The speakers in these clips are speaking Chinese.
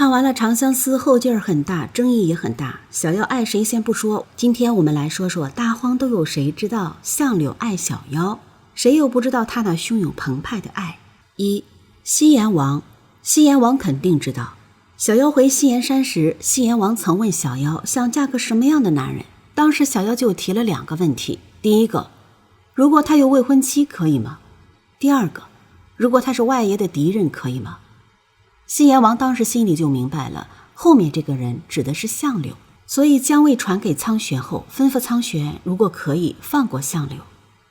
看完了《长相思》，后劲儿很大，争议也很大。小妖爱谁先不说，今天我们来说说大荒都有谁知道相柳爱小妖，谁又不知道他那汹涌澎湃的爱。一、西阎王。西阎王肯定知道。小妖回西阎山时，西阎王曾问小妖想嫁个什么样的男人，当时小妖就提了2个问题。第一个，如果他有未婚妻可以吗？第二个，如果他是外爷的敌人可以吗？西阎王当时心里就明白了，后面这个人指的是相柳，所以将位传给苍玄后，吩咐苍玄如果可以放过相柳。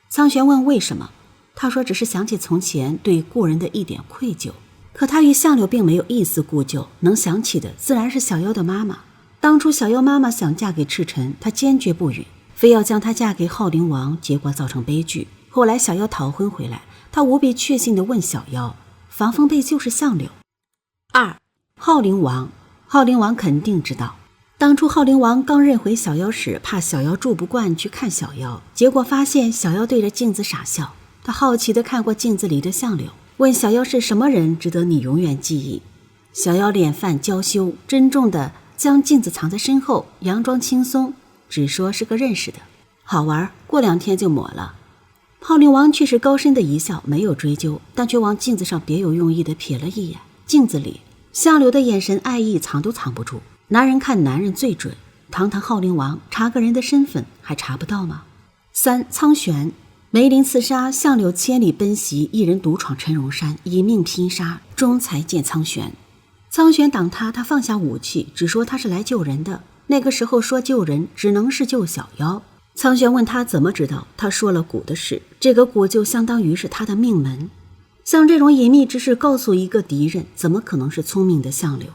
苍玄问为什么，他说只是想起从前对故人的一点愧疚，可他与相柳并没有一丝故旧，能想起的自然是小妖的妈妈。当初小妖妈妈想嫁给赤尘，他坚决不允，非要将她嫁给昊灵王，结果造成悲剧。后来小妖逃婚回来，他无比确信地问小妖，防风被就是相柳。2. 昊灵王。昊灵王肯定知道，当初昊灵王刚认回小妖时，怕小妖住不惯去看小妖，结果发现小妖对着镜子傻笑，他好奇地看过镜子里的相柳，问小妖是什么人值得你永远记忆。小妖脸泛娇羞，珍重地将镜子藏在身后，佯装轻松，只说是个认识的，好玩，过2天就抹了。昊灵王却是高深的一笑，没有追究，但却往镜子上别有用意地瞥了一眼。镜子里相柳的眼神爱意藏都藏不住，男人看男人最准，堂堂昊灵王查个人的身份还查不到吗？ 3. 苍玄。梅林刺杀，相柳千里奔袭，一人独闯陈荣山，以命拼杀，终才见苍玄。苍玄挡他放下武器，只说他是来救人的。那个时候说救人只能是救小妖。苍玄问他怎么知道，他说了蛊的事，这个蛊就相当于是他的命门。像这种隐秘之事告诉一个敌人，怎么可能是聪明的相柳？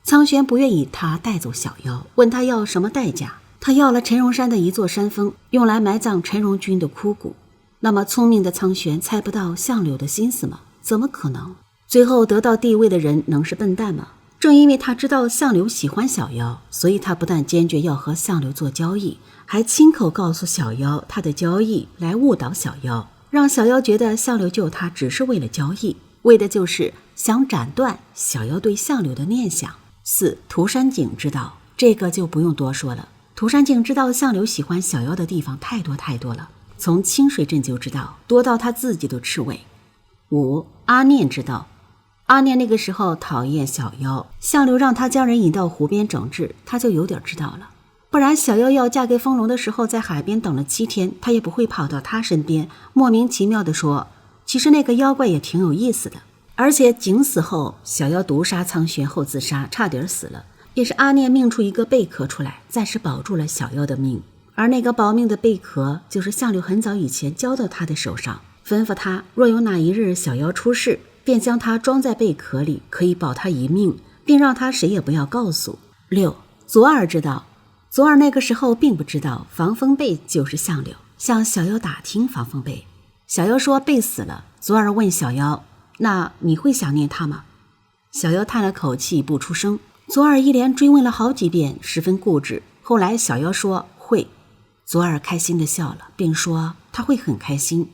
苍玄不愿意他带走小妖，问他要什么代价，他要了陈荣山的一座山峰，用来埋葬陈荣军的枯骨。那么聪明的苍玄猜不到相柳的心思吗？怎么可能？最后得到地位的人能是笨蛋吗？正因为他知道相柳喜欢小妖，所以他不但坚决要和相柳做交易，还亲口告诉小妖他的交易，来误导小妖，让小妖觉得相柳救他只是为了交易，为的就是想斩断小妖对相柳的念想。4. 涂山璟知道。这个就不用多说了，涂山璟知道相柳喜欢小妖的地方太多太多了，从清水镇就知道，多到他自己都吃味。5. 阿念知道。阿念那个时候讨厌小妖，相柳让他将人引到湖边整治，他就有点知道了，不然小妖要嫁给风龙的时候在海边等了7天，他也不会跑到他身边莫名其妙地说其实那个妖怪也挺有意思的。而且景死后，小妖毒杀苍玄后自杀，差点死了，也是阿念命出一个贝壳出来，暂时保住了小妖的命。而那个保命的贝壳就是相柳很早以前交到他的手上，吩咐他若有哪一日小妖出事，便将它装在贝壳里，可以保他一命，并让他谁也不要告诉。6. 左耳知道。左耳那个时候并不知道防风贝就是相柳，向小妖打听防风贝。小妖说贝死了，左耳问小妖，那你会想念他吗？小妖叹了口气不出声。左耳一连追问了好几遍，十分固执。后来小妖说会。左耳开心地笑了，并说他会很开心。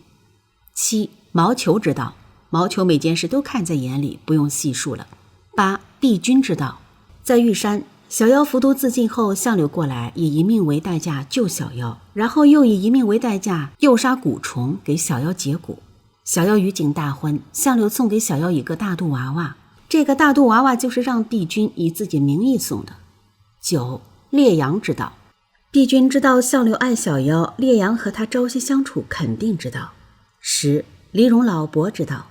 7. 毛球知道。毛球每件事都看在眼里，不用细数了。8. 帝君知道。在玉山，小妖服毒自尽后，相柳过来以一命为代价救小妖，然后又以一命为代价诱杀蛊虫给小妖解蛊。小妖与景大婚，相柳送给小妖一个大肚娃娃，这个大肚娃娃就是让帝君以自己名义送的。9. 烈阳知道。帝君知道相柳爱小妖，烈阳和他朝夕相处，肯定知道。10. 黎荣老伯知道。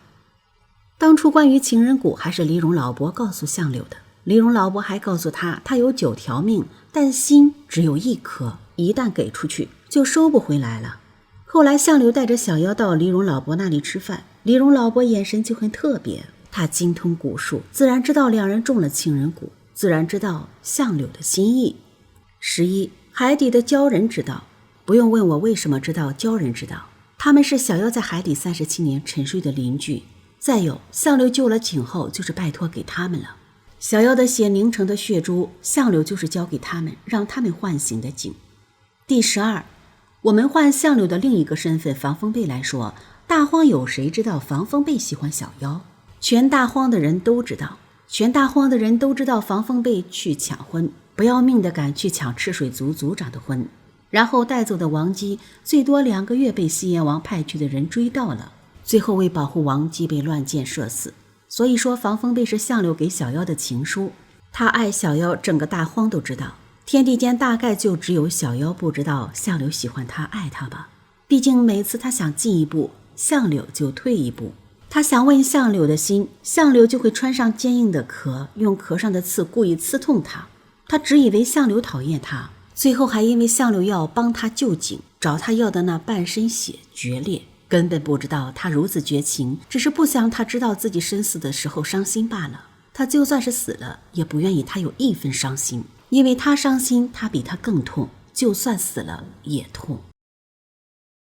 当初关于情人蛊还是黎荣老伯告诉相柳的，黎荣老伯还告诉他，他有9条命，但心只有1颗，一旦给出去就收不回来了。后来相柳带着小妖到黎荣老伯那里吃饭，黎荣老伯眼神就很特别，他精通蛊术，自然知道2人中了情人蛊，自然知道相柳的心意。11. 海底的鲛人知道。不用问我为什么知道鲛人知道，他们是小妖在海底37年沉睡的邻居。再有，相柳救了景后就是拜托给他们了，小妖的血凝成的血珠，相柳就是交给他们，让他们唤醒的景。第12，我们换相柳的另一个身份防风贝来说，大荒有谁知道防风贝喜欢小妖？全大荒的人都知道，全大荒的人都知道防风贝去抢婚，不要命的赶去抢赤水族族长的婚，然后带走的王姬最多2个月被西阎王派去的人追到了，最后为保护王姬被乱箭射死。所以说防风贝是相柳给小妖的情书，他爱小妖整个大荒都知道，天地间大概就只有小妖不知道相柳喜欢他爱他吧。毕竟每次他想进一步，相柳就退一步，他想问相柳的心，相柳就会穿上坚硬的壳，用壳上的刺故意刺痛他。他只以为相柳讨厌他，最后还因为相柳要帮他救井，找他要的那半身血决裂，根本不知道他如此绝情，只是不想他知道自己身死的时候伤心罢了。他就算是死了，也不愿意他有1分伤心，因为他伤心，他比他更痛，就算死了也痛。